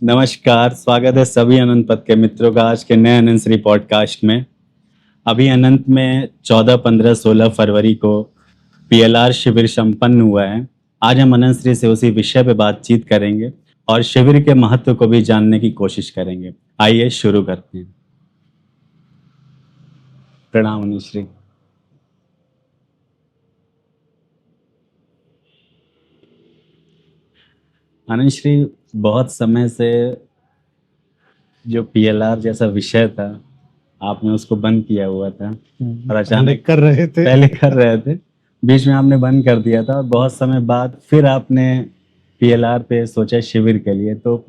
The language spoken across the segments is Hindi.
नमस्कार, स्वागत है सभी अनंत पथ के मित्रों का आज के नए अनंत श्री पॉडकास्ट में। अभी अनंत में 14, 15, 16 फरवरी को पीएलआर शिविर संपन्न हुआ है। आज हम अनंत श्री से उसी विषय पे बातचीत करेंगे और शिविर के महत्व को भी जानने की कोशिश करेंगे। आइए शुरू करते हैं। प्रणाम अनंत श्री। अनंत श्री, बहुत समय से जो पीएलआर जैसा विषय था आपने उसको बंद किया हुआ था और अचानक पहले कर रहे थे, बीच में आपने बंद कर दिया था और बहुत समय बाद फिर आपने पीएलआर पे सोचा शिविर के लिए। तो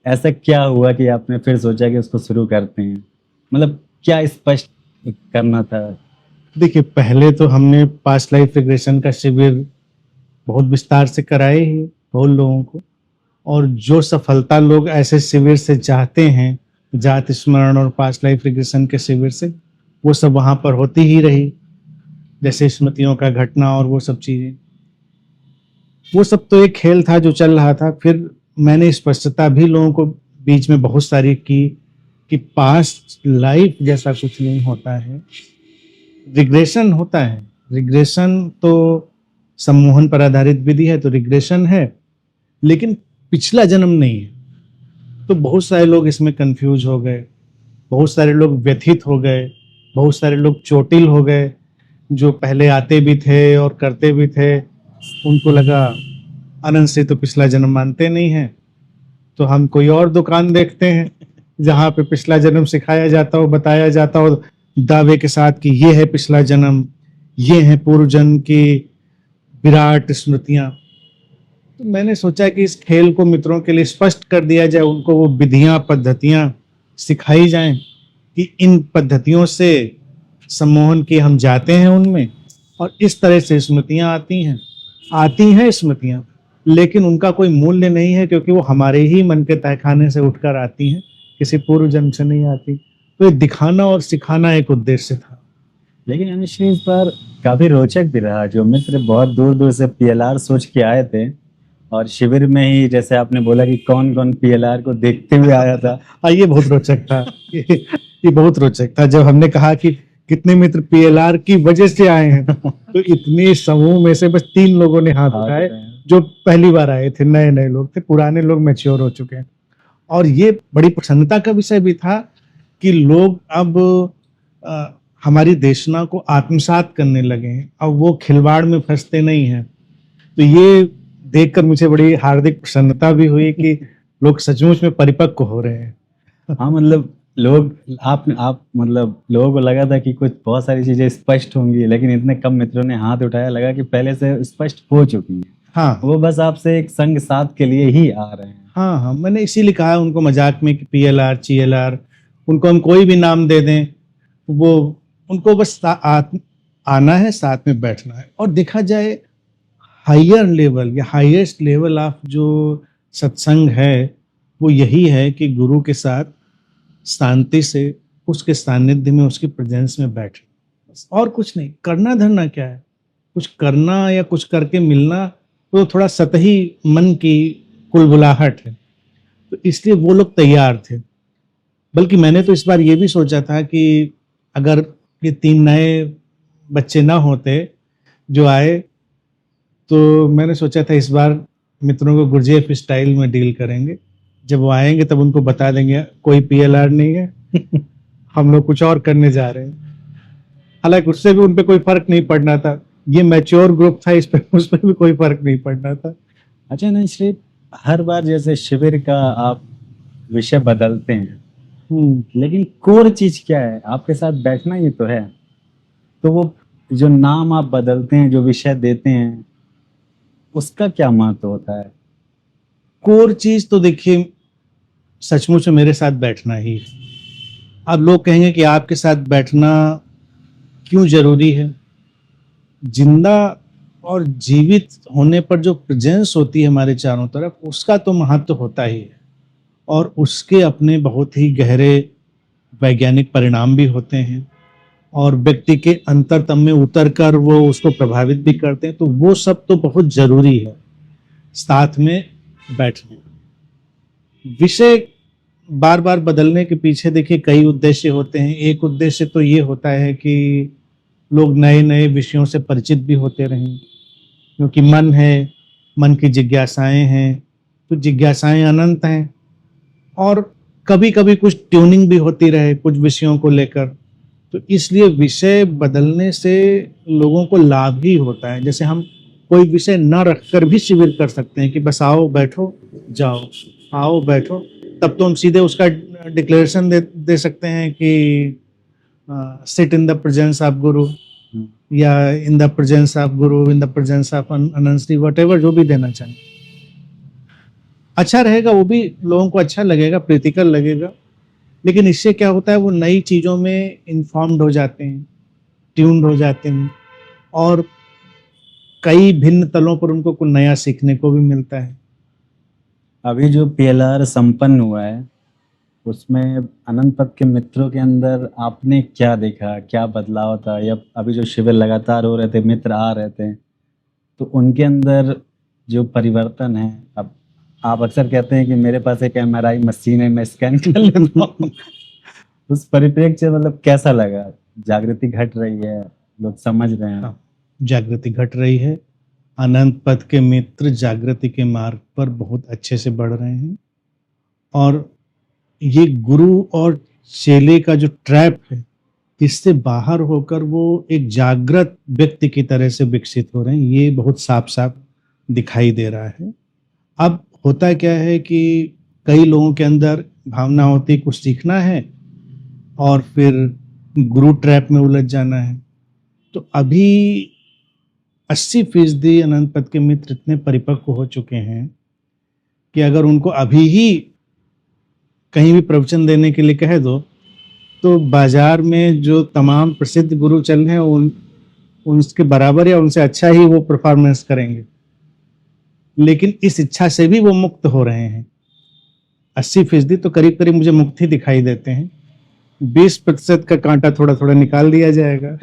ऐसा क्या हुआ कि आपने फिर सोचा कि उसको शुरू करते हैं? मतलब क्या स्पष्ट करना था? देखिए, पहले तो हमने पास्ट लाइफ रिग्रेशन का शिविर बहुत विस्तार से कराए ही बहुत लोगों को, और जो सफलता लोग ऐसे शिविर से चाहते हैं, जात स्मरण और पास्ट लाइफ रिग्रेशन के शिविर से, वो सब वहाँ पर होती ही रही, जैसे स्मृतियों का घटना और वो सब चीज़ें। वो सब तो एक खेल था जो चल रहा था। फिर मैंने स्पष्टता भी लोगों को बीच में बहुत सारी की कि पास्ट लाइफ जैसा कुछ नहीं होता है, रिग्रेशन होता है। रिग्रेशन तो सम्मोहन पर आधारित विधि है, तो रिग्रेशन है, लेकिन पिछला जन्म नहीं है। तो बहुत सारे लोग इसमें कंफ्यूज हो गए, बहुत सारे लोग व्यथित हो गए, बहुत सारे लोग चोटिल हो गए। जो पहले आते भी थे और करते भी थे, उनको लगा अनंत से तो पिछला जन्म मानते नहीं हैं, तो हम कोई और दुकान देखते हैं जहाँ पे पिछला जन्म सिखाया जाता हो, बताया जाता हो दावे के साथ कि ये है पिछला जन्म, ये है पूर्व जन्म की विराट स्मृतियाँ। तो मैंने सोचा कि इस खेल को मित्रों के लिए स्पष्ट कर दिया जाए, उनको वो विधियाँ पद्धतियाँ सिखाई जाएं कि इन पद्धतियों से सम्मोहन के हम जाते हैं उनमें, और इस तरह से स्मृतियाँ आती हैं स्मृतियाँ, लेकिन उनका कोई मूल्य नहीं है, क्योंकि वो हमारे ही मन के तहखाने से उठकर आती हैं, किसी पूर्व जन्म से नहीं आती। तो ये दिखाना और सिखाना एक उद्देश्य था। लेकिन अनंत श्री इस बार काफी रोचक भी रहा। जो मित्र बहुत दूर दूर से पीएलआर सोच के आए थे और शिविर में ही जैसे आपने बोला कि कौन कौन पीएलआर को देखते हुए आया था। ये बहुत रोचक था। ये बहुत रोचक था जब हमने कहा कि कितने मित्र पीएलआर की वजह से आए हैं, तो इतने समूह में से बस 3 लोगों ने हाथ उठाए जो पहली बार आए थे, नए नए लोग थे, पुराने लोग मैच्योर हो चुके हैं। और ये बड़ी प्रसन्नता का विषय भी था कि लोग अब हमारी देशना को आत्मसात करने लगे हैं, अब वो खिलवाड़ में फंसते नहीं हैं। तो ये देखकर मुझे बड़ी हार्दिक प्रसन्नता भी हुई कि लोग सचमुच में परिपक्व हो रहे हैं। हाँ, मतलब लोग आप मतलब लोगों को लगा था कि कुछ बहुत सारी चीजें स्पष्ट होंगी, लेकिन इतने कम मित्रों ने हाथ उठाया, लगा कि पहले से स्पष्ट हो चुकी हैं। हाँ, वो बस आपसे एक संग साथ के लिए ही आ रहे हैं। हाँ, मैंने इसीलिए कहा उनको मजाक में कि पीएलआर चीएलआर, उनको हम कोई भी नाम दे दें, वो उनको बस आना है, साथ में बैठना है। और देखा जाए हायर लेवल या हाईएस्ट लेवल ऑफ जो सत्संग है, वो यही है कि गुरु के साथ शांति से उसके सानिध्य में, उसकी प्रेजेंस में बैठे, और कुछ नहीं। करना धरना क्या है? कुछ करना या कुछ करके मिलना तो थोड़ा सतही मन की कुलबुलाहट है। तो इसलिए वो लोग तैयार थे। बल्कि मैंने तो इस बार ये भी सोचा था कि अगर ये 3 नए बच्चे ना होते जो आए, तो मैंने सोचा था इस बार मित्रों को गुरजेफ स्टाइल में डील करेंगे। जब वो आएंगे तब उनको बता देंगे कोई पीएलआर नहीं है, हम लोग कुछ और करने जा रहे हैं। हालांकि उससे भी उन पे कोई फर्क नहीं पड़ना था, ये मैच्योर ग्रुप था, इस पे उस पे भी कोई फर्क नहीं पड़ना था। अच्छा नहीं, सिर्फ हर बार जैसे शिविर का आप विषय बदलते हैं, लेकिन कोर चीज क्या है? आपके साथ बैठना ही तो है। तो वो जो नाम आप बदलते हैं, जो विषय देते हैं, उसका क्या महत्व होता है? कोर चीज तो देखिए, सचमुच में मेरे साथ बैठना ही है। अब लोग कहेंगे कि आपके साथ बैठना क्यों जरूरी है? जिंदा और जीवित होने पर जो प्रेजेंस होती है हमारे चारों तरफ, उसका तो महत्व होता ही है, और उसके अपने बहुत ही गहरे वैज्ञानिक परिणाम भी होते हैं, और व्यक्ति के अंतरतम में उतर कर वो उसको प्रभावित भी करते हैं। तो वो सब तो बहुत जरूरी है साथ में बैठना। विषय बार बार बदलने के पीछे देखिए कई उद्देश्य होते हैं। एक उद्देश्य तो ये होता है कि लोग नए नए विषयों से परिचित भी होते रहें, क्योंकि मन है, मन की जिज्ञासाएं हैं, तो जिज्ञासाएं अनंत हैं और कभी कभी कुछ ट्यूनिंग भी होती रहे कुछ विषयों को लेकर, तो इसलिए विषय बदलने से लोगों को लाभ ही होता है। जैसे हम कोई विषय न रखकर भी शिविर कर सकते हैं कि बस आओ बैठो जाओ, आओ बैठो, तब तो हम सीधे उसका डिक्लेरेशन दे सकते हैं कि sit in the presence of गुरु, या in the presence of Guru, in the presence of Anant Shri, whatever जो भी देना चाहें, अच्छा रहेगा, वो भी लोगों को अच्छा लगेगा, प्रीतिकर लगेगा। लेकिन इससे क्या होता है, वो नई चीजों में इन्फॉर्म्ड हो जाते हैं, ट्यून्ड हो जाते हैं और कई भिन्न तलों पर उनको कुछ नया सीखने को भी मिलता है। अभी जो पीएलआर संपन्न हुआ है उसमें अनंत पथ के मित्रों के अंदर आपने क्या देखा, क्या बदलाव था? या अभी जो शिविर लगातार हो रहे थे, मित्र आ रहे थे, तो उनके अंदर जो परिवर्तन है, अब आप अक्सर कहते हैं कि मेरे पास एक एमआरआई मशीन है, मैं स्कैन कर लेता हूँ। उस परिप्रेक्ष्य से मतलब कैसा लगा? जागृति घट रही है, लोग समझ रहे हैं? जागृति घट रही है, अनंत पथ के मित्र जागृति के मार्ग पर बहुत अच्छे से बढ़ रहे हैं और ये गुरु और चेले का जो ट्रैप है, इससे बाहर होकर वो एक जागृत व्यक्ति की तरह से विकसित हो रहे हैं। ये बहुत साफ साफ दिखाई दे रहा है। अब होता क्या है कि कई लोगों के अंदर भावना होती है कुछ सीखना है और फिर गुरु ट्रैप में उलझ जाना है। तो अभी 80% अनंत पथ के मित्र इतने परिपक्व हो चुके हैं कि अगर उनको अभी ही कहीं भी प्रवचन देने के लिए कह दो तो बाजार में जो तमाम प्रसिद्ध गुरु चल रहे हैं उनके बराबर या उनसे अच्छा ही वो परफॉर्मेंस करेंगे। लेकिन इस इच्छा से भी वो मुक्त हो रहे हैं। 80% तो करीब करीब मुझे मुक्त ही दिखाई देते हैं। 20% का कांटा थोड़ा थोड़ा निकाल दिया जाएगा।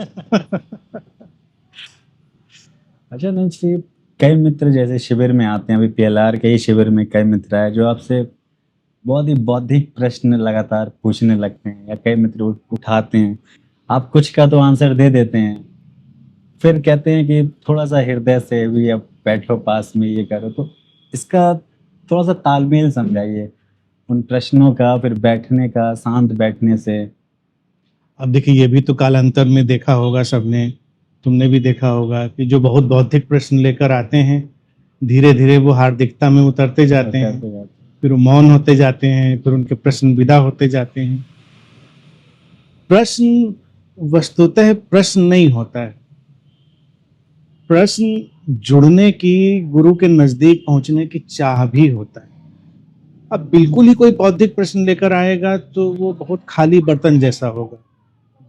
अच्छा नहीं, कई मित्र जैसे शिविर में आते हैं, अभी पीएलआर के ही शिविर में कई मित्र आए जो आपसे बहुत ही बौद्धिक प्रश्न लगातार पूछने लगते हैं, या कई मित्र उठाते हैं, आप कुछ का तो आंसर दे देते हैं, फिर कहते हैं कि थोड़ा सा हृदय से भी अब बैठो पास में, ये करो। तो इसका थोड़ा सा तालमेल समझाइए उन प्रश्नों का, फिर बैठने का, शांत बैठने से। अब देखिए, ये भी तो कालांतर में देखा होगा सबने, तुमने भी देखा होगा कि जो बहुत बौद्धिक प्रश्न लेकर आते हैं, धीरे धीरे वो हार्दिकता में उतरते जाते हैं, फिर वो मौन होते जाते हैं, फिर उनके प्रश्न विदा होते जाते हैं। प्रश्न वस्तुतः प्रश्न नहीं होता है, प्रश्न जुड़ने की, गुरु के नजदीक पहुंचने की चाह भी होता है। अब बिल्कुल ही कोई बौद्धिक प्रश्न लेकर आएगा तो वो बहुत खाली बर्तन जैसा होगा,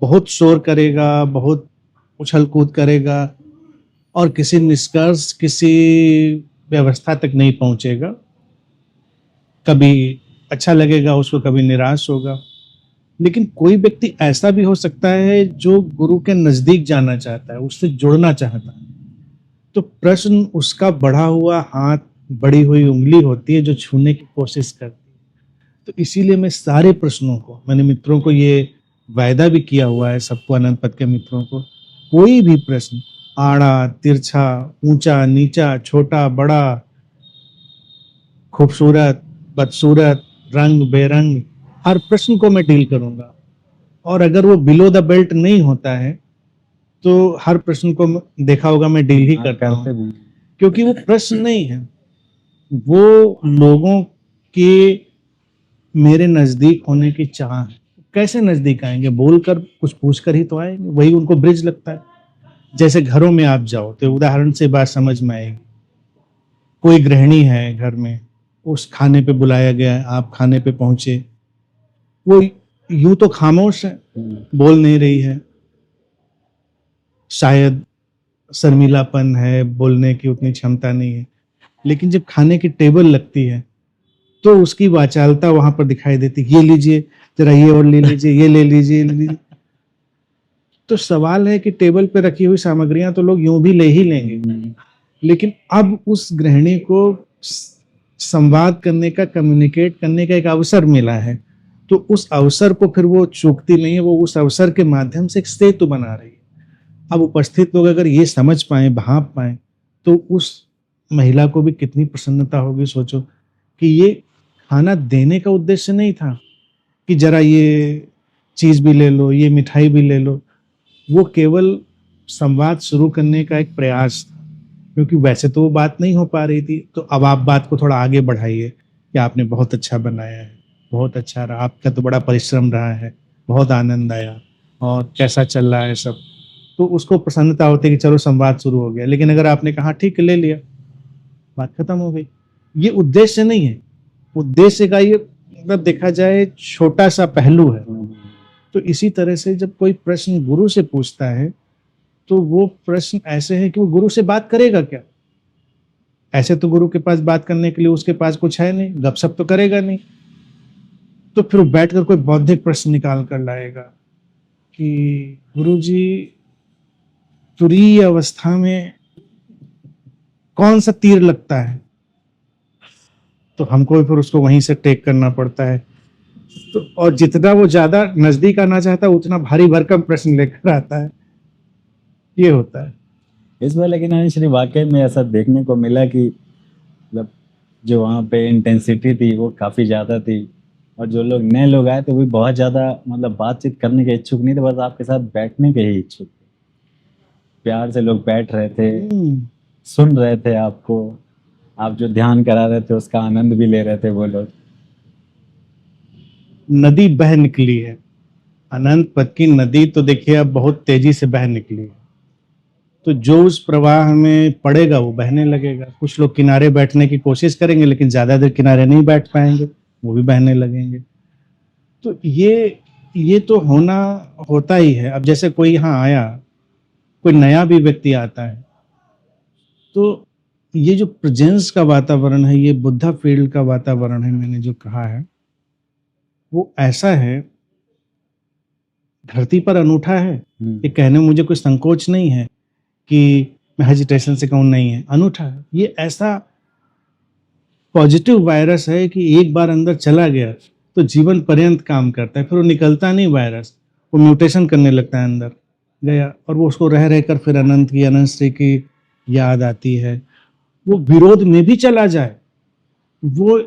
बहुत शोर करेगा, बहुत उछल कूद करेगा और किसी निष्कर्ष, किसी व्यवस्था तक नहीं पहुंचेगा। कभी अच्छा लगेगा उसको, कभी निराश होगा। लेकिन कोई व्यक्ति ऐसा भी हो सकता है जो गुरु के नजदीक जाना चाहता है, उससे जुड़ना चाहता है, तो प्रश्न उसका बढ़ा हुआ हाथ, बढ़ी हुई उंगली होती है जो छूने की कोशिश करती है। तो इसीलिए मैं सारे प्रश्नों को, मैंने मित्रों को ये वायदा भी किया हुआ है, सबको, अनंत पथ के मित्रों को, कोई भी प्रश्न, आड़ा तिरछा, ऊंचा नीचा, छोटा बड़ा, खूबसूरत बदसूरत, रंग बेरंग, हर प्रश्न को मैं डील करूंगा। और अगर वो बिलो द बेल्ट नहीं होता है तो हर प्रश्न को देखा होगा मैं डील ही करता हूं, क्योंकि वो प्रश्न नहीं है, वो लोगों के मेरे नजदीक होने की चाह है। कैसे नजदीक आएंगे? बोलकर, कुछ पूछकर ही तो आएंगे, वही उनको ब्रिज लगता है। जैसे घरों में आप जाओ तो उदाहरण से बात समझ में आएगी। कोई गृहिणी है घर में, उस खाने पे बुलाया गया, आप खाने पे पहुंचे, वो यूं तो खामोश है, बोल नहीं रही है, शायद शर्मिलापन है, बोलने की उतनी क्षमता नहीं है, लेकिन जब खाने की टेबल लगती है तो उसकी वाचालता वहां पर दिखाई देती है। ये लीजिए जरा, ये और ले लीजिए, ये ले लीजिए। तो सवाल है कि टेबल पे रखी हुई सामग्रियां तो लोग यूं भी ले ही लेंगे, लेकिन अब उस गृहिणी को संवाद करने का, कम्युनिकेट करने का एक अवसर मिला है, तो उस अवसर को फिर वो चूकती नहीं है, वो उस अवसर के माध्यम से एक सेतु बना रही है। अब उपस्थित लोग अगर ये समझ पाए, भाप पाए, तो उस महिला को भी कितनी प्रसन्नता होगी। सोचो कि ये खाना देने का उद्देश्य नहीं था कि जरा ये चीज भी ले लो, ये मिठाई भी ले लो, वो केवल संवाद शुरू करने का एक प्रयास था, क्योंकि वैसे तो वो बात नहीं हो पा रही थी। तो अब आप बात को थोड़ा आगे बढ़ाइए कि आपने बहुत अच्छा बनाया है, बहुत अच्छा रहा, आपका तो बड़ा परिश्रम रहा है, बहुत आनंद आया, और कैसा चल रहा है सब, तो उसको प्रसन्नता होती है कि चलो संवाद शुरू हो गया। लेकिन अगर आपने कहा ठीक है ले लिया, बात खत्म हो गई। ये उद्देश्य नहीं है। उद्देश्य का ये मतलब देखा जाए छोटा सा पहलू है। तो इसी तरह से जब कोई प्रश्न गुरु से पूछता है, तो वो प्रश्न ऐसे है कि वो गुरु से बात करेगा क्या। ऐसे तो गुरु के पास बात करने के लिए उसके पास कुछ है नहीं, गपशप तो करेगा नहीं, तो फिर वो बैठकर कोई बौद्धिक प्रश्न निकाल कर लाएगा कि गुरु जी, तुरीय अवस्था में कौन सा तीर लगता है। तो हमको फिर उसको वहीं से टेक करना पड़ता है। तो और जितना वो ज्यादा नजदीक आना चाहता है, उतना भारी भरकम प्रश्न लेकर आता है। ये होता है इस बार। लेकिन श्री वाकई में ऐसा देखने को मिला कि मतलब जो वहाँ पे इंटेंसिटी थी वो काफ़ी ज़्यादा थी, और जो लोग नए लोग आए थे वो भी बहुत ज़्यादा मतलब बातचीत करने के इच्छुक नहीं थे, बस आपके साथ बैठने के ही इच्छुक थे। प्यार से लोग बैठ रहे थे, सुन रहे थे आपको, आप जो ध्यान करा रहे थे उसका आनंद भी ले रहे थे वो लोग। नदी बह निकली है, अनंत पद की नदी तो देखिए अब बहुत तेजी से बह निकली है। तो जो उस प्रवाह में पड़ेगा वो बहने लगेगा। कुछ लोग किनारे बैठने की कोशिश करेंगे, लेकिन ज्यादा देर किनारे नहीं बैठ पाएंगे, वो भी बहने लगेंगे। तो ये तो होता ही है। अब जैसे कोई यहाँ आया, कोई नया भी व्यक्ति आता है, तो ये जो प्रेजेंस का वातावरण है, ये बुद्धा फील्ड का वातावरण है, मैंने जो कहा है वो ऐसा है, धरती पर अनूठा है। ये कहने में मुझे कोई संकोच नहीं है कि मैं हेजिटेशन से कहूँ नहीं है, अनूठा है। ये ऐसा पॉजिटिव वायरस है कि एक बार अंदर चला गया तो जीवन पर्यंत काम करता है, फिर वो निकलता नहीं वायरस, वो म्यूटेशन करने लगता है अंदर गया, और वो उसको रह रहकर फिर अनंत की, अनंत श्री की याद आती है। वो विरोध में भी चला जाए, वो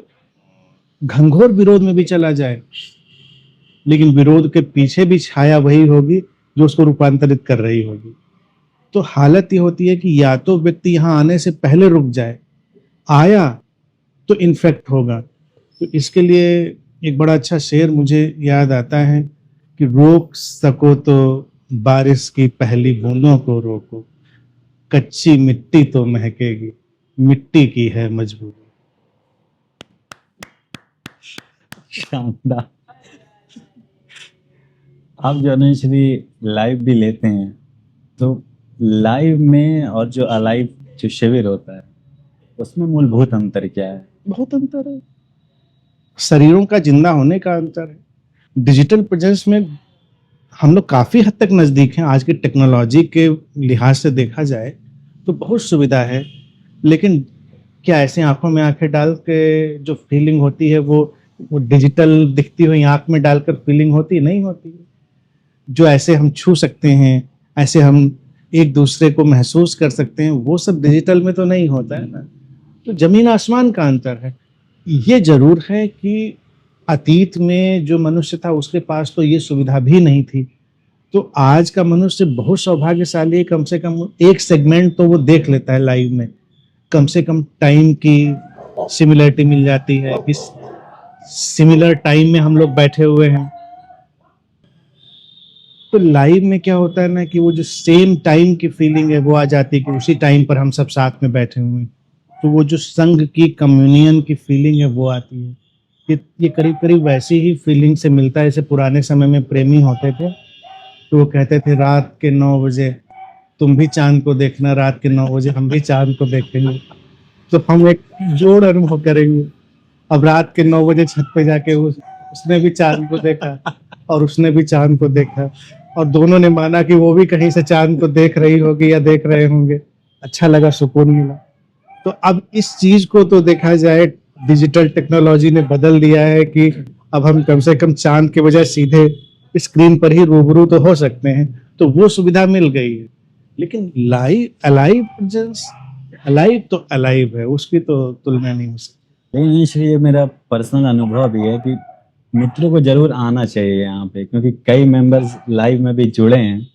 घनघोर विरोध में भी चला जाए, लेकिन विरोध के पीछे भी छाया वही होगी जो उसको रूपांतरित कर रही होगी। तो हालत ये होती है कि या तो व्यक्ति यहाँ आने से पहले रुक जाए, आया तो इन्फेक्ट होगा। तो इसके लिए एक बड़ा अच्छा शेर मुझे याद आता है कि रोक सको तो बारिश की पहली बूंदों को रोको, कच्ची मिट्टी तो महकेगी, मिट्टी की है मजबूरी। शानदार। आप जो अनुश्री लाइव भी लेते हैं, तो लाइव में और जो अलाइव जो शिविर होता है उसमें मूलभूत अंतर क्या है? बहुत अंतर है, शरीरों का जिंदा होने का अंतर है। डिजिटल प्रेजेंस में हम लोग काफी हद तक नजदीक हैं। आज की टेक्नोलॉजी के लिहाज से देखा जाए तो बहुत सुविधा है, लेकिन क्या ऐसे आंखों में आंखें डाल के जो फीलिंग होती है वो डिजिटल दिखती हुई आंख में डालकर फीलिंग होती नहीं होती है। जो ऐसे हम छू सकते हैं, ऐसे हम एक दूसरे को महसूस कर सकते हैं, वो सब डिजिटल में तो नहीं होता है ना। तो जमीन आसमान का अंतर है। ये जरूर है कि अतीत में जो मनुष्य था उसके पास तो ये सुविधा भी नहीं थी। तो आज का मनुष्य बहुत सौभाग्यशाली है, कम से कम एक सेगमेंट तो वो देख लेता है लाइव में, कम से कम टाइम की सिमिलरिटी मिल जाती है कि सिमिलर टाइम में हम लोग बैठे हुए हैं। तो लाइव में क्या होता है ना कि वो जो सेम टाइम की फीलिंग है वो आ जाती है कि उसी टाइम पर हम सब साथ में बैठे हुए हैं। तो वो जो संघ की, कम्युनियन की फीलिंग है वो आती है। ये करीब करीब वैसी ही फीलिंग से मिलता है जैसे पुराने समय में प्रेमी होते थे, तो वो कहते थे रात के 9 बजे तुम भी चांद को देखना, रात के 9 बजे हम भी चांद को देखेंगे। तो हम एक जोड़ अनुभव करेंगे। अब रात के 9 बजे छत पे जाके उसने भी चांद को देखा और उसने भी चांद को देखा, और दोनों ने माना कि वो भी कहीं से चांद को देख रही होगी या देख रहे होंगे। अच्छा लगा, सुकून मिला। तो अब इस चीज को तो देखा जाए डिजिटल टेक्नोलॉजी ने बदल दिया है कि अब हम कम से कम चांद के बजाय सीधे स्क्रीन पर ही रूबरू तो हो सकते हैं, तो वो सुविधा मिल गई है। लेकिन लाइव अलाइव प्रेजेंस, अलाइव तो अलाइव है, उसकी तो तुलना नहीं हो सकती। लेकिन इसलिए मेरा पर्सनल अनुभव भी है कि मित्रों को जरूर आना चाहिए यहाँ पे, क्योंकि कई मेंबर्स लाइव में भी जुड़े हैं,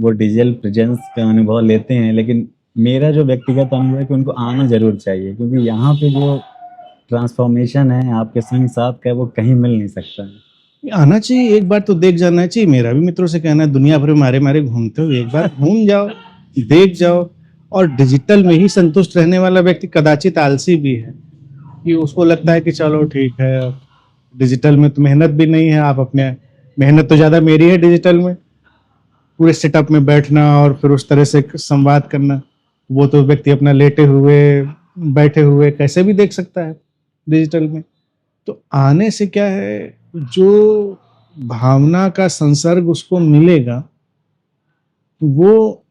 वो डिजिटल प्रेजेंस का अनुभव लेते हैं, लेकिन मेरा जो व्यक्तिगत अनुभव है कि उनको आना जरूर चाहिए, क्योंकि यहाँ पे जो ट्रांसफॉर्मेशन है आपके संग साथ का, वो कहीं मिल नहीं सकता है। आना चाहिए, एक बार तो देख जाना चाहिए। मेरा भी मित्रों से कहना है, दुनिया भर में मारे मारे घूमते हो, एक बार घूम जाओ, देख जाओ। और डिजिटल में ही संतुष्ट रहने वाला व्यक्ति कदाचित आलसी भी है, कि उसको लगता है कि चलो ठीक है, डिजिटल में तो मेहनत भी नहीं है, आप अपने मेहनत तो ज़्यादा मेरी है डिजिटल में, पूरे सेटअप में बैठना और फिर उस तरह से संवाद करना, वो तो व्यक्ति अपना लेटे हुए बैठे हुए कैसे भी देख सकता है डिजिटल में। तो आने से क्या है, जो भावना का संसर्ग उसको मिलेगा वो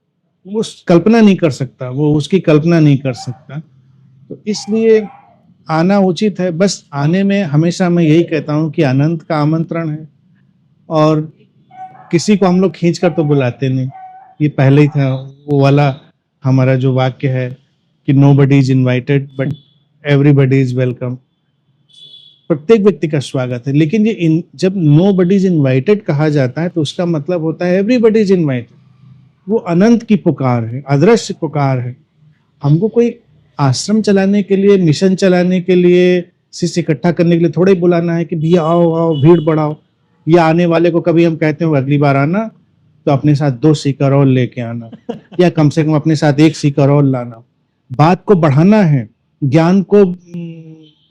कल्पना नहीं कर सकता, वो उसकी कल्पना नहीं कर सकता। तो इसलिए आना उचित है। बस आने में हमेशा मैं यही कहता हूँ कि आनंद का आमंत्रण है, और किसी को हम लोग खींच कर तो बुलाते नहीं। ये पहले ही था वो वाला हमारा जो वाक्य है कि nobody is invited but everybody is welcome. प्रत्येक व्यक्ति का स्वागत है, लेकिन ये जब नोबडी इज इनवाइटेड कहा जाता है तो उसका मतलब होता है एवरीबडी इज इनवाइटेड। वो अनंत की पुकार है, अदृश्य पुकार है। हमको कोई आश्रम चलाने के लिए, मिशन चलाने के लिए, शिष्य इकट्ठा करने के लिए थोड़े बुलाना है कि भैया आओ आओ भीड़ बढ़ाओ। या आने वाले को कभी हम कहते हैं अगली बार आना तो अपने साथ 2 सीकर और लेके आना, या कम से कम अपने साथ 1 सीकर और लाना। बात को बढ़ाना है, ज्ञान को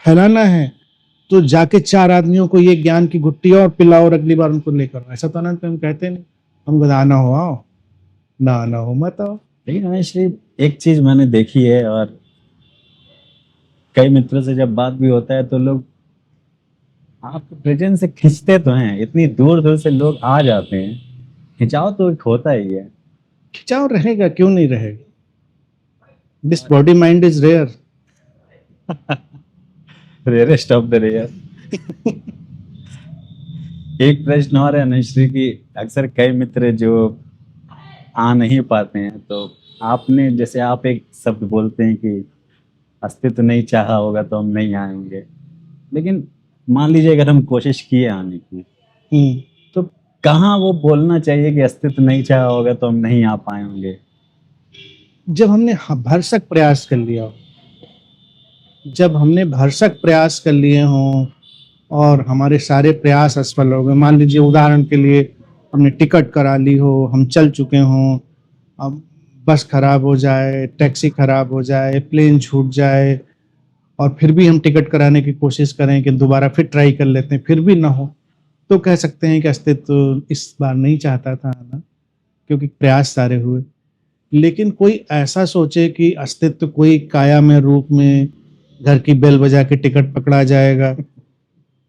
फैलाना है, तो जाके 4 आदमियों को ये ज्ञान की घुट्टी और पिलाओ और अगली बार उनको लेकर आओ। ऐसा तो अनंत में हम कहते नहीं, हम कहते आना हो आओ, ना आना हो मत आओ। लेकिन श्री एक चीज मैंने देखी है, और कई मित्रों से जब बात भी होता है तो लोग आपके प्रेजेंस से खींचते तो हैं, इतनी दूर दूर से लोग आ जाते हैं, खिंचाव तो एक होता ही है। खिंचाव रहेगा, क्यों नहीं रहेगा? This body mind is rare, rarest of the rare. एक प्रश्न और है अनुश्री की, अक्सर कई मित्र जो आ नहीं पाते हैं, तो आपने जैसे आप एक शब्द बोलते हैं कि अस्तित्व नहीं चाहा होगा तो हम नहीं आएंगे, लेकिन मान लीजिए अगर हम कोशिश किए आने की, तो कहाँ वो बोलना चाहिए कि अस्तित्व नहीं चाहा होगा तो हम नहीं आ पाएंगे? जब हमने भरसक प्रयास कर लिया, जब हमने भरसक प्रयास कर लिए हों और हमारे सारे प्रयास असफल हो गए। मान लीजिए उदाहरण के लिए हमने टिकट करा ली हो, हम चल चुके हों, अब बस खराब हो जाए, टैक्सी खराब हो जाए, प्लेन छूट जाए, और फिर भी हम टिकट कराने की कोशिश करें कि दोबारा फिर ट्राई कर लेते हैं, फिर भी ना हो, तो कह सकते हैं कि अस्तित्व इस बार नहीं चाहता था आना, क्योंकि प्रयास सारे हुए। लेकिन कोई ऐसा सोचे कि अस्तित्व कोई काया में रूप में घर की बेल बजा के टिकट पकड़ा जाएगा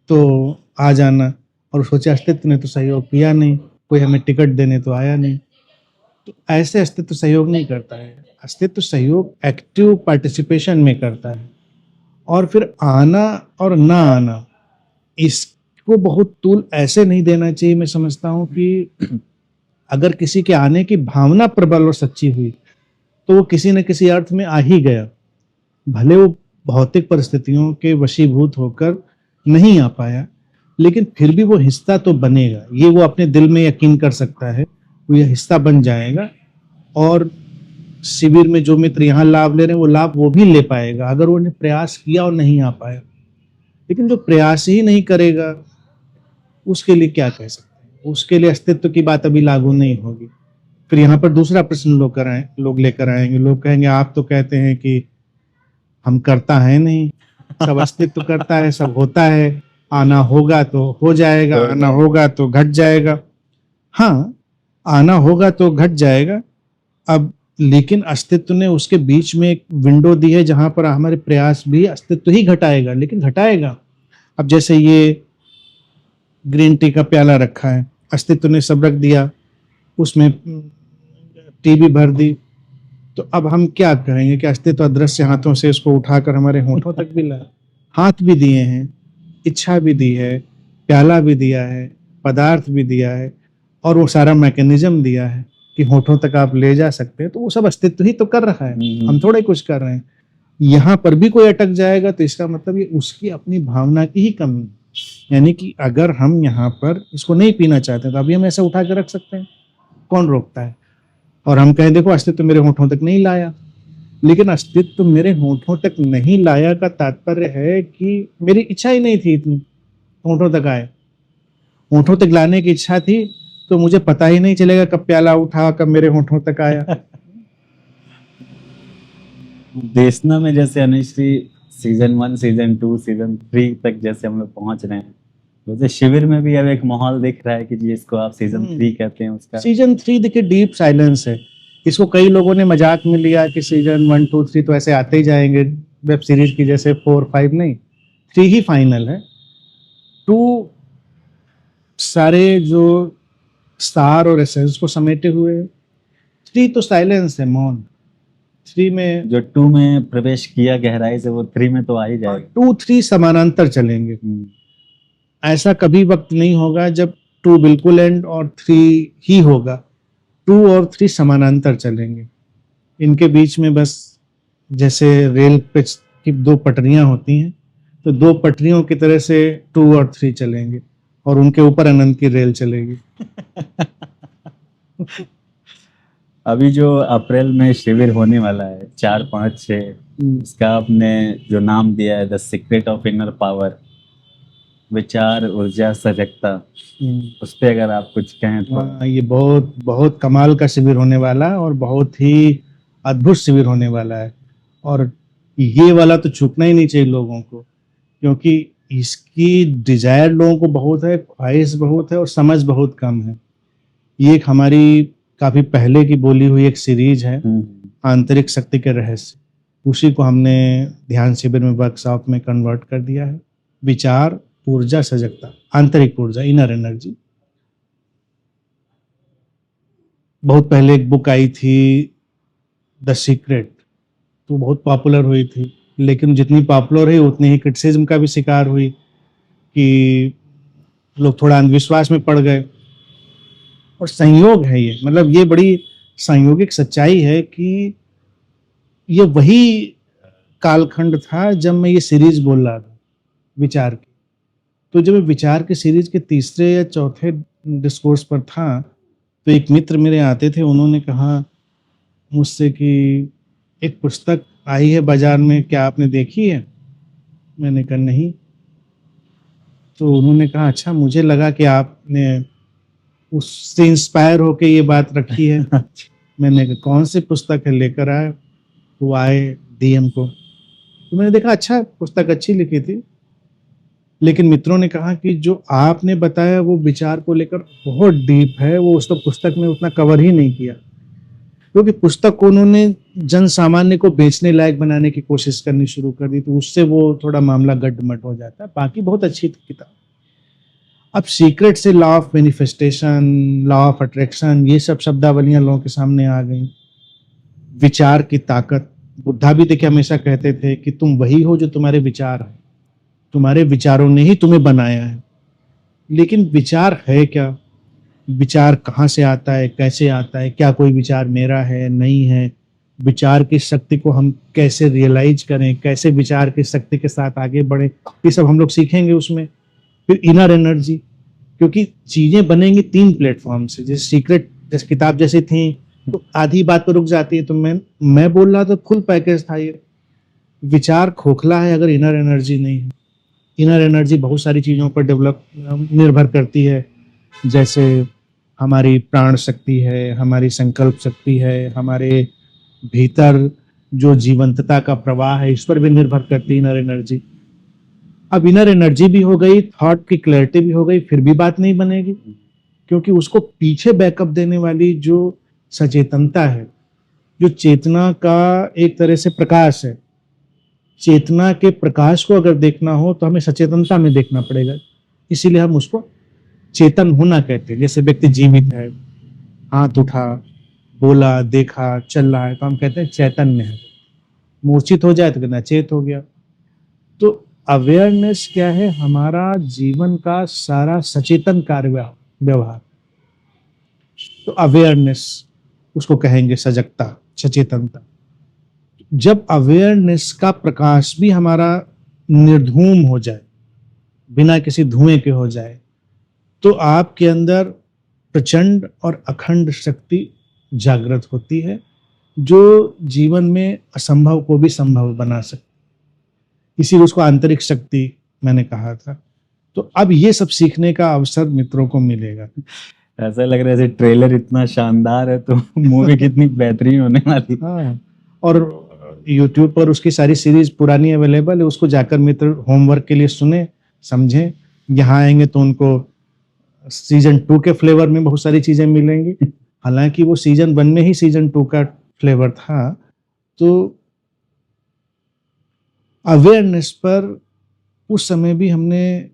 तो आ जाना, और सोचे अस्तित्व ने तो सहयोग किया नहीं, कोई हमें टिकट देने तो आया नहीं, तो ऐसे अस्तित्व सहयोग नहीं करता है। अस्तित्व सहयोग एक्टिव पार्टिसिपेशन में करता है। और फिर आना और ना आना, इसको बहुत तूल ऐसे नहीं देना चाहिए। मैं समझता हूँ कि अगर किसी के आने की भावना प्रबल और सच्ची हुई तो वो किसी न किसी अर्थ में आ ही गया, भले वो भौतिक परिस्थितियों के वशीभूत होकर नहीं आ पाया, लेकिन फिर भी वो हिस्सा तो बनेगा। ये वो अपने दिल में यकीन कर सकता है, वो ये हिस्सा बन जाएगा, और शिविर में जो मित्र यहाँ लाभ ले रहे हैं वो लाभ वो भी ले पाएगा अगर उन्होंने प्रयास किया और नहीं आ पाया। लेकिन जो प्रयास ही नहीं करेगा उसके लिए क्या कह सकते हैं, उसके लिए अस्तित्व की बात अभी लागू नहीं होगी। फिर यहाँ पर दूसरा प्रश्न लोग लेकर आएंगे, लोग कहेंगे आप तो कहते हैं कि हम करता है नहीं, सब अस्तित्व करता है, सब होता है, आना होगा तो हो जाएगा, आना होगा तो घट जाएगा। हाँ, आना होगा तो घट जाएगा। अब लेकिन अस्तित्व ने उसके बीच में एक विंडो दी है जहां पर हमारे प्रयास भी अस्तित्व ही घटाएगा, लेकिन घटाएगा। अब जैसे ये ग्रीन टी का प्याला रखा है, अस्तित्व ने सब रख दिया, उसमें टी भी भर दी, तो अब हम क्या करेंगे कि अस्तित्व अदृश्य हाथों से इसको उठाकर हमारे होठों तक भी लाए? हाथ भी दिए हैं, इच्छा भी दी है, प्याला भी दिया है, पदार्थ भी दिया है, और वो सारा मैकेनिज्म दिया है कि होठों तक आप ले जा सकते हैं, तो वो सब अस्तित्व ही तो कर रहा है, हम थोड़े कुछ कर रहे हैं। यहाँ पर भी कोई अटक जाएगा तो इसका मतलब ये उसकी अपनी भावना की ही कमी है। यानी कि अगर हम यहाँ पर इसको नहीं पीना चाहते तो अभी हम ऐसे उठा के रख सकते हैं, कौन रोकता है? और हम कहें देखो अस्तित्व मेरे होठों तक नहीं लाया, लेकिन अस्तित्व मेरे होठों तक नहीं लाया का तात्पर्य है कि मेरी इच्छा ही नहीं थी इतनी होठों तक आए। होठों तक लाने की इच्छा थी तो मुझे पता ही नहीं चलेगा कब प्याला उठा, कब मेरे होठों तक आया। देशना में जैसे अनुश्री सीजन 1, सीजन 2, सीजन 3 तक जैसे हम लोग पहुंच रहे हैं, वैसे शिविर में भी अब एक माहौल दिख रहा है कि जिसको आप सीजन 3 कहते हैं उसका। सीजन 3 देखिए डीप साइलेंस है। इसको कई लोगों ने मजाक में लिया कि सीजन 1, 2, 3 तो ऐसे आते ही जाएंगे वेब सीरीज की जैसे 4, 5 नहीं, 3 ही फाइनल है। 2 सारे जो स्टार और एसेंस को समेटे हुए, 3 तो साइलेंस है, मौन। 3 में जो 2 में प्रवेश किया गहराई से वो 3 में तो आ ही जाएगा। 2, 3 समानांतर चलेंगे। ऐसा कभी वक्त नहीं होगा जब 2 बिल्कुल एंड और 3 ही होगा। 2 और 3 समानांतर चलेंगे। इनके बीच में बस जैसे रेल पे की 2 पटरियां होती हैं, तो 2 पटरियों की तरह से 2 और 3 चलेंगे और उनके ऊपर अनंत की रेल चलेगी। अभी जो अप्रैल में शिविर होने वाला है 4, 5, 6, इसका आपने जो नाम दिया है the secret of inner power, विचार, ऊर्जा, सजगता, उस पे अगर आप कुछ कहें तो। हाँ, ये बहुत बहुत कमाल का शिविर होने वाला है और बहुत ही अद्भुत शिविर होने वाला है। और ये वाला तो चूकना ही नहीं चाहिए लोगों को, क्योंकि इसकी डिजायर लोगों को बहुत है, ख्वाहिश बहुत है और समझ बहुत कम है। ये एक हमारी काफी पहले की बोली हुई एक सीरीज है, आंतरिक शक्ति के रहस्य। उसी को हमने ध्यान शिविर में वर्कशॉप में कन्वर्ट कर दिया है। विचार, ऊर्जा, सजगता, आंतरिक ऊर्जा, इनर एनर्जी। बहुत पहले एक बुक आई थी द सीक्रेट, तो बहुत पॉपुलर हुई थी, लेकिन जितनी पॉपुलर हुई उतनी ही क्रिटिसिज्म का भी शिकार हुई कि लोग थोड़ा अंधविश्वास में पड़ गए। और संयोग है ये, मतलब ये बड़ी संयोगिक सच्चाई है कि ये वही कालखंड था जब मैं ये सीरीज बोल रहा था विचार की। तो जब मैं विचार की सीरीज के 3रे या 4थे डिस्कोर्स पर था, तो एक मित्र मेरे आते थे, उन्होंने कहा मुझसे कि एक पुस्तक आई है बाजार में, क्या आपने देखी है? मैंने कहा नहीं। तो उन्होंने कहा अच्छा, मुझे लगा कि आपने उससे इंस्पायर होके ये बात रखी है। मैंने कहा कौन सी पुस्तक है, लेकर आए? वो आए, दी हमको। तो मैंने देखा अच्छा, पुस्तक अच्छी लिखी थी, लेकिन मित्रों ने कहा कि जो आपने बताया वो विचार को लेकर बहुत डीप है, वो उस पुस्तक में उतना कवर ही नहीं किया, क्योंकि पुस्तक को उन्होंने जन सामान्य को बेचने लायक बनाने की कोशिश करनी शुरू कर दी, तो उससे वो थोड़ा मामला गड्ढमट हो जाता है। बाकी बहुत अच्छी थी किताब। अब सीक्रेट से law of manifestation, law of attraction, ये सब शब्दावलियां लोगों के सामने आ गई। विचार की ताकत, बुद्धा भी देखिए हमेशा कहते थे कि तुम वही हो जो तुम्हारे विचार है, तुम्हारे विचारों ने ही तुम्हें बनाया है। लेकिन विचार है क्या? विचार कहाँ से आता है, कैसे आता है, क्या कोई विचार मेरा है, नहीं है? विचार की शक्ति को हम कैसे रियलाइज करें, कैसे विचार की शक्ति के साथ आगे बढ़े, ये सब हम लोग सीखेंगे उसमें। फिर इनर एनर्जी, क्योंकि चीजें बनेंगी 3 प्लेटफॉर्म से। जैसे सीक्रेट जैसे किताब जैसी थी तो आधी बात पर रुक जाती है, तो मैं बोल रहा था फुल पैकेज था ये। विचार खोखला है अगर इनर एनर्जी नहीं है। इनर एनर्जी बहुत सारी चीजों पर डेवलप निर्भर करती है, जैसे हमारी प्राण शक्ति है, हमारी संकल्प शक्ति है, हमारे भीतर जो जीवंतता का प्रवाह है, इस पर भी निर्भर करती है इनर एनर्जी। अब इनर एनर्जी भी हो गई, थॉट की क्लैरिटी भी हो गई, फिर भी बात नहीं बनेगी, क्योंकि उसको पीछे बैकअप देने वाली जो सचेतनता है, जो चेतना का एक तरह से प्रकाश है, चेतना के प्रकाश को अगर देखना हो तो हमें सचेतनता में देखना पड़ेगा। इसीलिए हम उसको चेतन होना कहते हैं। जैसे व्यक्ति जीवित है, हाथ उठा, बोला, देखा, चल रहा है, तो हम कहते हैं चैतन्य है। मूर्छित हो जाए तो कहते हैं चेत हो गया। तो अवेयरनेस क्या है? हमारा जीवन का सारा सचेतन कार्य व्यवहार। तो अवेयरनेस उसको कहेंगे, सजगता, सचेतनता। जब अवेयरनेस का प्रकाश भी हमारा निर्धूम हो जाए, बिना किसी धुएं के हो जाए, तो आपके अंदर प्रचंड और अखंड शक्ति जागृत होती है, जो जीवन में असंभव को भी संभव बना सकती। इसीलिए उसको आंतरिक शक्ति मैंने कहा था। तो अब ये सब सीखने का अवसर मित्रों को मिलेगा। ऐसा लग रहा है जैसे ट्रेलर इतना शानदार है तो मूवी कितनी बेहतरीन होने वाली। हाँ, और YouTube पर उसकी सारी सीरीज पुरानी अवेलेबल है, उसको जाकर मित्र होमवर्क के लिए सुने, समझें। यहाँ आएंगे तो उनको सीजन 2 के फ्लेवर में बहुत सारी चीजें मिलेंगी, हालांकि वो सीजन 1 में ही सीजन 2 का फ्लेवर था। तो अवेयरनेस पर उस समय भी हमने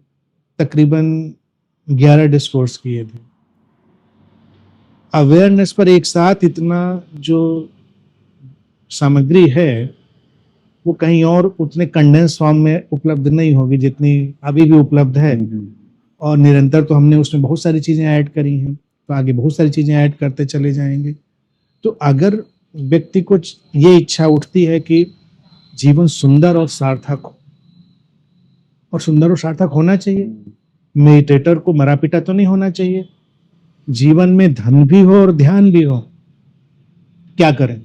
तकरीबन 11 डिस्कोर्स किए थे। अवेयरनेस पर एक साथ इतना जो सामग्री है वो कहीं और उतने कंडेंस फॉर्म में उपलब्ध नहीं होगी जितनी अभी भी उपलब्ध है। और निरंतर तो हमने उसमें बहुत सारी चीजें ऐड करी हैं, तो आगे बहुत सारी चीजें ऐड करते चले जाएंगे। तो अगर व्यक्ति को ये इच्छा उठती है कि जीवन सुंदर और सार्थक हो, और सुंदर और सार्थक होना चाहिए, मेडिटेटर को मरा पिटा तो नहीं होना चाहिए, जीवन में धन भी हो और ध्यान भी हो, क्या करें?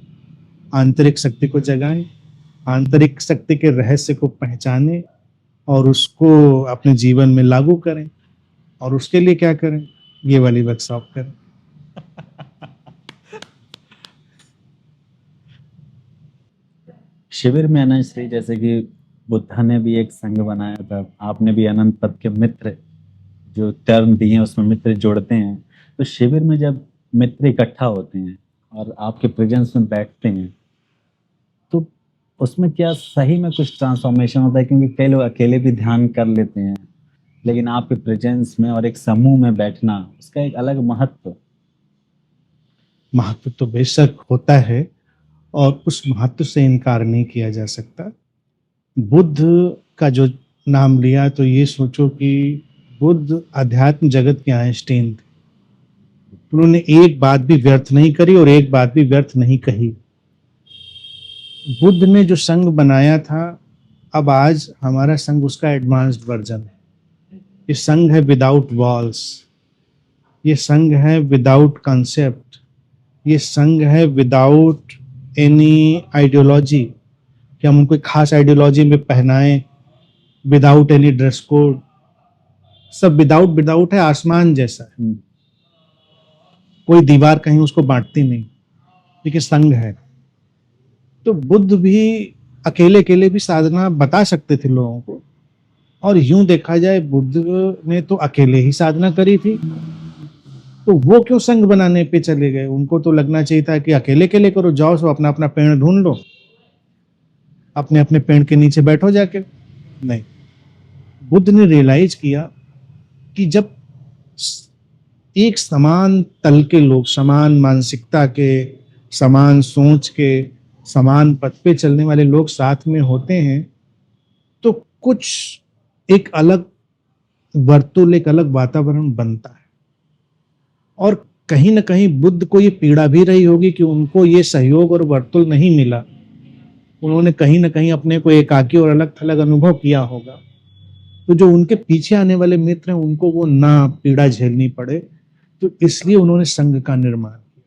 आंतरिक शक्ति को जगाएं, आंतरिक शक्ति के रहस्य को पहचानें और उसको अपने जीवन में लागू करें। और उसके लिए क्या करें? ये वाली वर्कशॉप करें। शिविर में अनंत श्री, जैसे कि बुद्धा ने भी एक संघ बनाया था, आपने भी अनंत पद के मित्र जो टर्म दिए हैं उसमें मित्र जोड़ते हैं। तो शिविर में जब मित्र इकट्ठा होते हैं और आपके प्रेजेंस में बैठते हैं तो उसमें क्या सही में कुछ ट्रांसफॉर्मेशन होता है? क्योंकि कई लोग अकेले भी ध्यान कर लेते हैं, लेकिन आपके प्रेजेंस में और एक समूह में बैठना, उसका एक अलग महत्व तो बेशक होता है और उस महत्व से इनकार नहीं किया जा सकता। बुद्ध का जो नाम लिया तो ये सोचो कि बुद्ध अध्यात्म जगत के आइंस्टीन थे। उन्होंने एक बात भी व्यर्थ नहीं करी और एक बात भी व्यर्थ नहीं कही। बुद्ध ने जो संघ बनाया था, अब आज हमारा संघ उसका एडवांस्ड वर्जन है। ये संघ है विदाउट वॉल्स, ये संघ है विदाउट कॉन्सेप्ट, ये संघ है विदाउट एनी आइडियोलॉजी कि हम उनको खास आइडियोलॉजी में पहनाएं, विदाउट एनी ड्रेस कोड, सब विदाउट है, आसमान जैसा है। कोई दीवार कहीं उसको बांटती नहीं, लेकिन संघ है। तो बुद्ध भी अकेले भी साधना बता सकते थे लोगों को, और यूं देखा जाए बुद्ध ने तो अकेले ही साधना करी थी, तो वो क्यों संघ बनाने पे चले गए? उनको तो लगना चाहिए था कि अकेले करो, जाओ सो अपना अपना पेड़ ढूंढ लो, अपने अपने पेड़ के नीचे बैठो जाके। नहीं, बुद्ध ने रियलाइज किया कि जब एक समान तल के लोग, समान मानसिकता के, समान सोच के, समान पथ पे चलने वाले लोग साथ में होते हैं तो कुछ एक अलग वर्तुल, एक अलग वातावरण बनता है। और कहीं ना कहीं बुद्ध को ये पीड़ा भी रही होगी कि उनको ये सहयोग और वर्तुल नहीं मिला। उन्होंने कहीं ना कहीं अपने को एकाकी और अलग थलग अनुभव किया होगा। तो जो उनके पीछे आने वाले मित्र हैं उनको वो ना पीड़ा झेलनी पड़े, तो इसलिए उन्होंने संघ का निर्माण किया।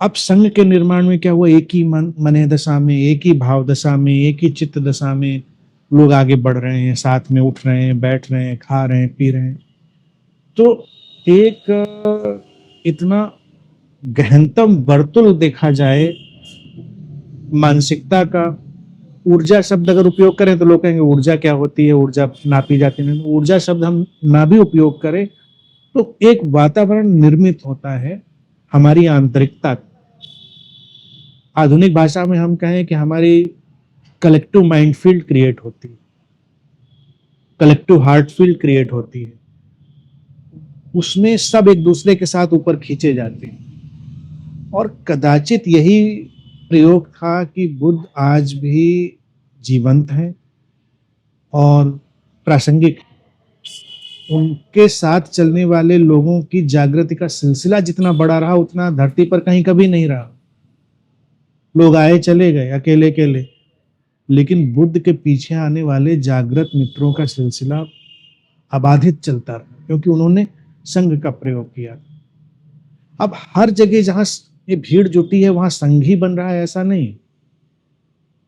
अब संघ के निर्माण में क्या हुआ? एक ही मन दशा में, एक ही भाव दशा में, एक ही चित्त दशा में लोग आगे बढ़ रहे हैं, साथ में उठ रहे हैं, बैठ रहे हैं, खा रहे हैं, पी रहे हैं। तो एक इतना गहनतम वर्तुल देखा जाए मानसिकता का। ऊर्जा शब्द अगर उपयोग करें तो लोग कहेंगे ऊर्जा क्या होती है, ऊर्जा नापी जाती है। ऊर्जा शब्द हम ना भी उपयोग करें तो एक वातावरण निर्मित होता है हमारी आंतरिकता। आधुनिक भाषा में हम कहें कि हमारी कलेक्टिव माइंड फील्ड क्रिएट होती है, कलेक्टिव हार्ट फील्ड क्रिएट होती है, उसमें सब एक दूसरे के साथ ऊपर खींचे जाते हैं। और कदाचित यही प्रयोग था कि बुद्ध आज भी जीवंत हैं, और प्रासंगिक। उनके साथ चलने वाले लोगों की जागृति का सिलसिला जितना बड़ा रहा उतना धरती पर कहीं कभी नहीं रहा। लोग आए चले गए अकेले अकेले, लेकिन बुद्ध के पीछे आने वाले जागृत मित्रों का सिलसिला अबाधित चलता रहा, क्योंकि उन्होंने संघ का प्रयोग किया। अब हर जगह जहां ये भीड़ जुटी है वहां संघ ही बन रहा है ऐसा नहीं।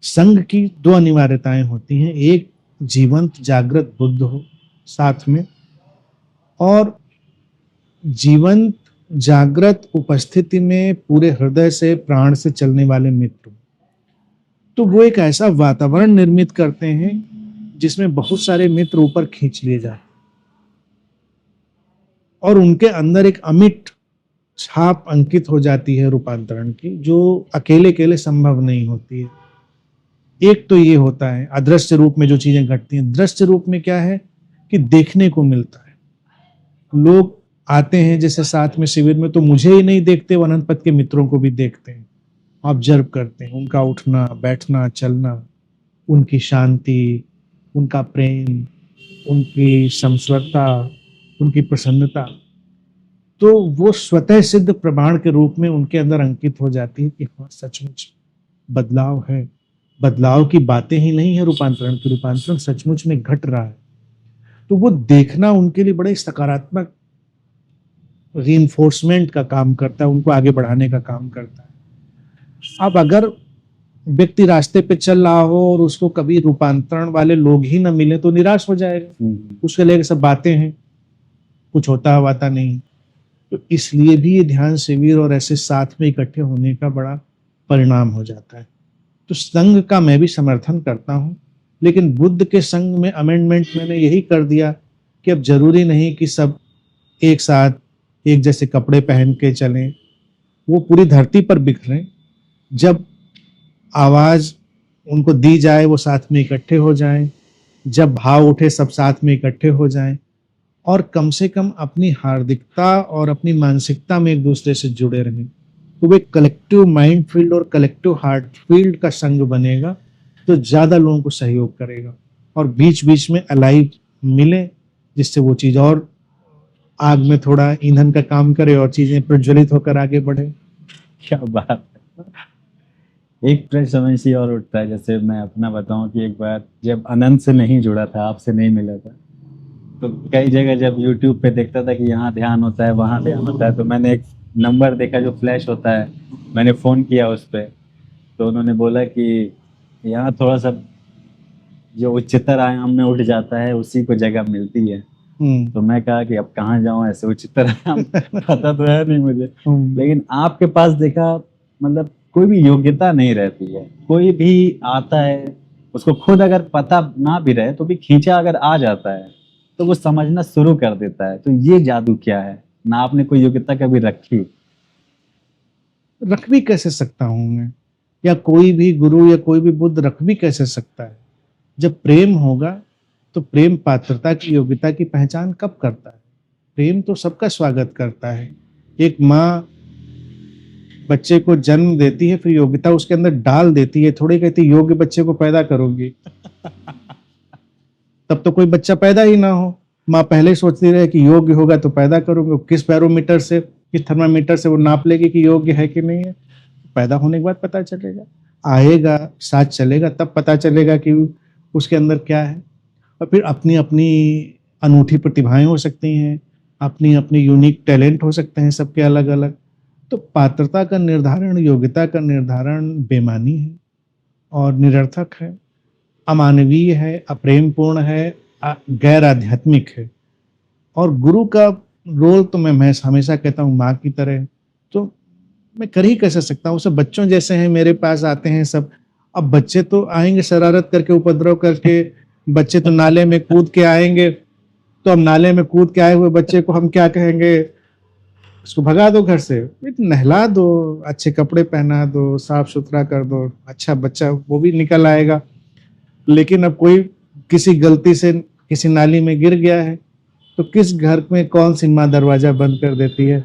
संघ की दो अनिवार्यताएं होती हैं, एक जीवंत जागृत बुद्ध हो साथ में, और जीवंत जागृत उपस्थिति में पूरे हृदय से प्राण से चलने वाले मित्र। तो वो एक ऐसा वातावरण निर्मित करते हैं जिसमें बहुत सारे मित्र ऊपर खींच लिए जाए और उनके अंदर एक अमिट छाप अंकित हो जाती है रूपांतरण की, जो अकेले अकेले संभव नहीं होती है। एक तो ये होता है अदृश्य रूप में जो चीजें घटती हैं। दृश्य रूप में क्या है कि देखने को मिलता है। लोग आते हैं जैसे साथ में शिविर में, तो मुझे ही नहीं देखते, वो अनंत पथ के मित्रों को भी देखते हैं, ऑब्जर्व करते हैं उनका उठना बैठना चलना, उनकी शांति, उनका प्रेम, उनकी समस्वरता, उनकी प्रसन्नता। तो वो स्वतः सिद्ध प्रमाण के रूप में उनके अंदर अंकित हो जाती है कि हाँ सचमुच बदलाव है। बदलाव की बातें ही नहीं है रूपांतरण की, रूपांतरण सचमुच में घट रहा है। तो वो देखना उनके लिए बड़े सकारात्मक रीइंफोर्समेंट का काम करता है, उनको आगे बढ़ाने का काम करता है। अब अगर व्यक्ति रास्ते पे चल रहा हो और उसको कभी रूपांतरण वाले लोग ही ना मिले तो निराश हो जाएगा। उसके लिए सब बातें हैं, कुछ होता हवाता नहीं। तो इसलिए भी ये ध्यान शिविर और ऐसे साथ में इकट्ठे होने का बड़ा परिणाम हो जाता है। तो संघ का मैं भी समर्थन करता हूँ, लेकिन बुद्ध के संघ में अमेंडमेंट मैंने यही कर दिया कि अब जरूरी नहीं कि सब एक साथ एक जैसे कपड़े पहन के चलें, वो पूरी धरती पर बिखरें। जब आवाज उनको दी जाए वो साथ में इकट्ठे हो जाएं, जब भाव उठे सब साथ में इकट्ठे हो जाएं, और कम से कम अपनी हार्दिकता और अपनी मानसिकता में एक दूसरे से जुड़े रहें। तो वो एक कलेक्टिव माइंड फील्ड और कलेक्टिव हार्ट फील्ड का संग बनेगा, तो ज्यादा लोगों को सहयोग करेगा और बीच बीच में अलाइव मिले, जिससे वो चीज और आग में थोड़ा ईंधन का काम करे और चीजें प्रज्वलित होकर आगे बढ़े। क्या बात है। एक प्रश्न समझ से और उठता है, जैसे मैं अपना बताऊं कि एक बार जब अनंत से नहीं जुड़ा था, आपसे नहीं मिला था, तो कई जगह जब YouTube पे देखता था कि यहाँ ध्यान होता है वहाँ ध्यान होता है, तो मैंने एक नंबर देखा जो फ्लैश होता है, मैंने फ़ोन किया उस पर, तो उन्होंने बोला कि यहाँ थोड़ा सा जो उच्चतर आयाम में उठ जाता है उसी को जगह मिलती है। तो मैं कहा कि अब कहाँ जाऊँ, ऐसे उच्चतर आयाम पता तो है नहीं मुझे। लेकिन आपके पास देखा, मतलब कोई भी योग्यता नहीं रहती है, कोई भी आता है उसको खुद अगर पता ना भी रहे तो भी खींचा अगर आ जाता है तो वो समझना शुरू कर देता है। तो ये जादू क्या है? ना आपने कोई योग्यता कभी रखी? रख भी कैसे सकता हूं मैं, या कोई भी गुरु या कोई भी बुद्ध रख भी कैसे सकता है? जब प्रेम होगा तो प्रेम पात्रता की योग्यता की पहचान कब करता है? प्रेम तो सबका स्वागत करता है। एक माँ बच्चे को जन्म देती है, फिर योग्यता उसके अंदर डाल देती है, थोड़ी कहती योग्य बच्चे को पैदा करोगी तब तो कोई बच्चा पैदा ही ना हो। माँ पहले सोचती रहे कि योग्य होगा तो पैदा करोगे, किस बैरोमीटर से, किस थर्मामीटर से वो नाप लेगी कि योग्य है कि नहीं है? पैदा होने के बाद पता चलेगा, आएगा साथ चलेगा तब पता चलेगा कि उसके अंदर क्या है। और फिर अपनी अपनी अनूठी प्रतिभाएं हो सकती हैं, अपनी अपनी यूनिक टैलेंट हो सकते हैं सबके अलग अलग। तो पात्रता का निर्धारण, योग्यता का निर्धारण बेमानी है और निरर्थक है, अमानवीय है, अप्रेमपूर्ण है, गैर आध्यात्मिक है। और गुरु का रोल तो मैं हमेशा कहता हूँ माँ की तरह। तो मैं कर ही कैसे सकता हूँ, सब बच्चों जैसे हैं, मेरे पास आते हैं सब। अब बच्चे तो आएंगे शरारत करके, उपद्रव करके, बच्चे तो नाले में कूद के आएंगे, तो अब नाले में कूद के आए हुए बच्चे को हम क्या कहेंगे? उसको भगा दो घर से, नहला दो, अच्छे कपड़े पहना दो, साफ सुथरा कर दो, अच्छा बच्चा वो भी निकल आएगा। लेकिन अब कोई किसी गलती से किसी नाली में गिर गया है तो किस घर में कौन सी माँ दरवाजा बंद कर देती है?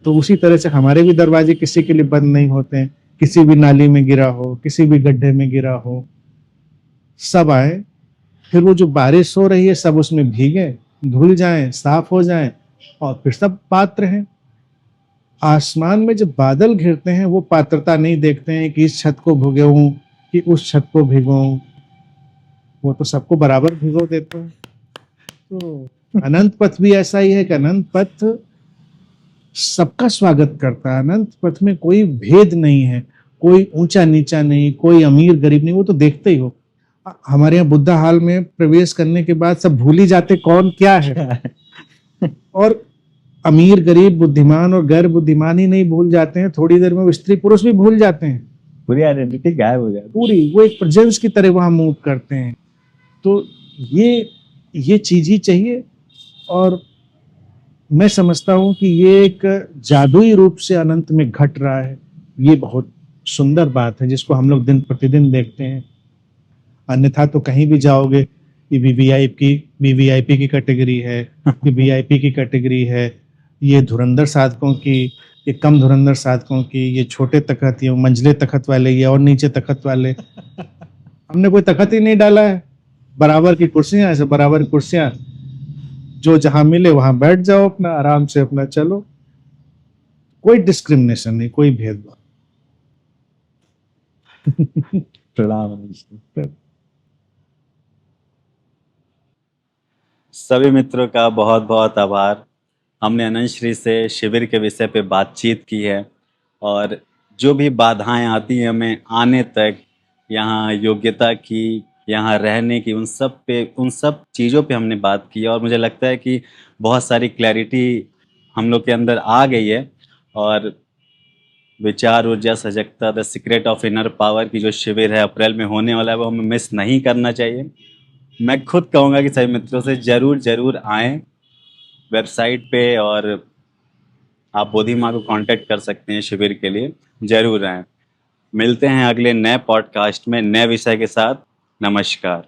तो उसी तरह से हमारे भी दरवाजे किसी के लिए बंद नहीं होते हैं। किसी भी नाली में गिरा हो, किसी भी गड्ढे में गिरा हो, सब आए फिर वो जो बारिश हो रही है सब उसमें भीगे, धुल जाएं, साफ हो जाएं और फिर सब पात्र हैं। आसमान में जब बादल घिरते हैं वो पात्रता नहीं देखते हैं कि इस छत को भिगोऊं कि उस छत को भिगोऊं, वो तो सबको बराबर भिगो देते हैं। तो अनंत पथ भी ऐसा ही है कि अनंत पथ सबका स्वागत करता है। अनंत पथ में कोई भेद नहीं है, कोई ऊंचा नीचा नहीं, कोई अमीर गरीब नहीं, वो तो देखते ही हो। हमारे यहाँ बुद्धा हाल में प्रवेश करने के बाद सब भूल ही जाते कौन क्या है। और अमीर गरीब बुद्धिमान और गैर बुद्धिमान ही नहीं भूल जाते हैं, थोड़ी देर में वो स्त्री पुरुष भी भूल जाते हैं, पूरी आइडेंटिटी गायब हो जाती है। पूरी वो एक प्रेजेंस की तरह वहां मूव करते हैं। तो ये चीज ही चाहिए। और मैं समझता हूं कि ये एक जादुई रूप से अनंत में घट रहा है। ये बहुत सुंदर बात है जिसको हम लोग दिन प्रतिदिन देखते हैं। अन्यथा तो कहीं भी जाओगे ये वीवीआईपी की कैटेगरी है, ये वीआईपी की कैटेगरी है, ये धुरंधर साधकों की, ये कम धुरंधर साधकों की, ये छोटे तखत, ये मंझले तखत वाले, ये और नीचे तखत वाले। हमने कोई तखत ही नहीं डाला है, बराबर की कुर्सियां, ऐसे बराबर की कुर्सियां, जो जहां मिले वहां बैठ जाओ, अपना आराम से अपना चलो, कोई डिस्क्रिमिनेशन नहीं, कोई भेदभाव। प्रणाम अनिश जी। सभी मित्रों का बहुत बहुत आभार। हमने अनंत श्री से शिविर के विषय पे बातचीत की है और जो भी बाधाएं आती हैं हमें आने तक, यहाँ योग्यता की, यहाँ रहने की, उन सब चीज़ों पे हमने बात की है और मुझे लगता है कि बहुत सारी क्लैरिटी हम लोग के अंदर आ गई है। और विचार ऊर्जा सजगता the secret of inner power की जो शिविर है अप्रैल में होने वाला है वो हमें मिस नहीं करना चाहिए। मैं खुद कहूँगा कि सभी मित्रों से ज़रूर ज़रूर आएँ वेबसाइट पे, और आप बोधि माँ को कांटेक्ट कर सकते हैं शिविर के लिए। ज़रूर आएँ। मिलते हैं अगले नए पॉडकास्ट में नए विषय के साथ। नमस्कार।